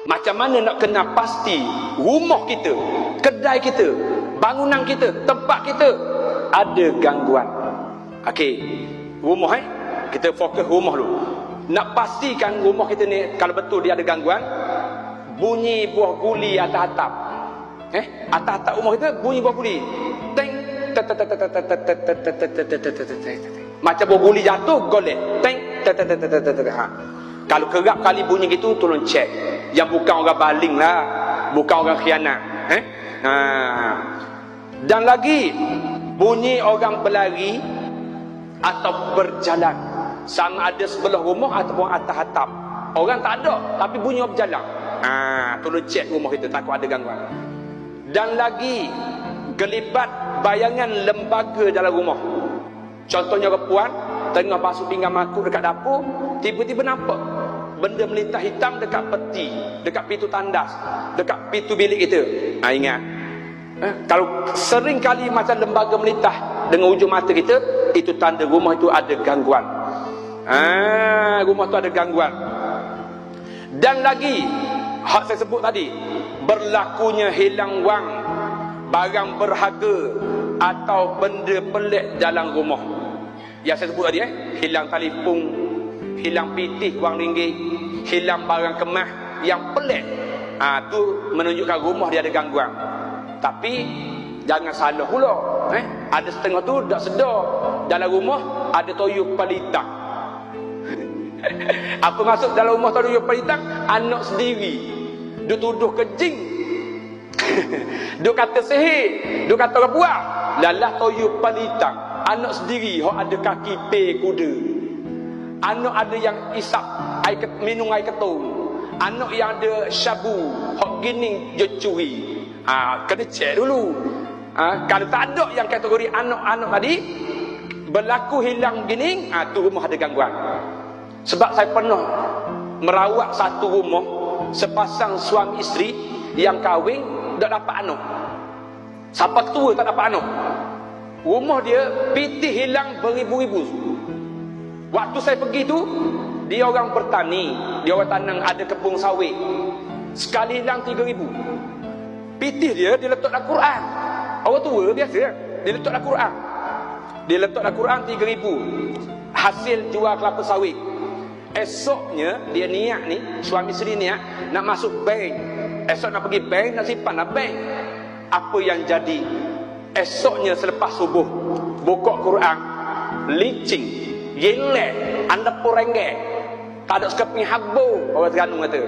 Macam mana nak kenal pasti rumah kita, kedai kita, bangunan kita, tempat kita ada gangguan? Okey, rumah kita fokus rumah dulu. Nak pastikan rumah kita ni kalau betul dia ada gangguan, bunyi buah guli atas atap. Atas atap rumah kita bunyi buah guli. Teng, macam buah guli jatuh golek. Teng, kalau kerap kali bunyi gitu, tolong cek. Yang bukan orang baling lah, bukan orang khianat. Dan lagi, bunyi orang berlari atau berjalan, sama ada sebelah rumah ataupun atas atap. Orang tak ada, tapi bunyi orang berjalan. Tolong cek rumah kita, takut ada gangguan. Dan lagi, gelibat bayangan lembaga dalam rumah. Contohnya orang puan tengah basuh pinggan makuk dekat dapur, tiba-tiba nampak benda melintah hitam dekat peti, dekat pintu tandas, dekat pintu bilik kita. Ingat, kalau sering kali macam lembaga melintah dengan ujung mata kita, itu tanda rumah itu ada gangguan. Rumah itu ada gangguan. Dan lagi, hak saya sebut tadi, berlakunya hilang wang, barang berharga atau benda pelik dalam rumah. Yang saya sebut tadi, hilang telefon, hilang pitih wang ringgit, hilang barang kemas yang pelik. Tu menunjukkan rumah dia ada gangguan. Tapi jangan salah pula. Ada setengah tu tak sedar dalam rumah ada toyol palitang. Apa maksud dalam rumah toyol palitang? Anak sendiri dia tuduh kejing. Dia kata sihir, dia kata orang buat. Lalah toyol palitang, anak sendiri hok ada kaki pe kuda. Anak ada yang isap air, minum air ketung. Anak yang ada syabu hok gining je curi. Kena cek dulu. Kalau tak ada yang kategori anak-anak tadi berlaku hilang gining, tu rumah ada gangguan. Sebab saya pernah merawat satu rumah, sepasang suami isteri yang kahwin tak dapat anak. Sampai tua tak dapat anak. Rumah dia pitih hilang beribu-ribu. Waktu saya pergi tu, dia orang bertani, dia orang tanam, ada kebun sawit. Sekali hilang 3,000. Pitih dia letak dalam Quran. Orang tua biasa, dia letak dalam Quran. Dia letak dalam Quran 3,000. Hasil jual kelapa sawit. Esoknya dia niat ni, suami isteri niat nak masuk bank. Esok nak pergi bank, nak simpan lah bank. Apa yang jadi? Esoknya selepas subuh, buka Quran, licin, yelek, anda RM10. Tak ada sekeping habbo, orang Terengganu kata.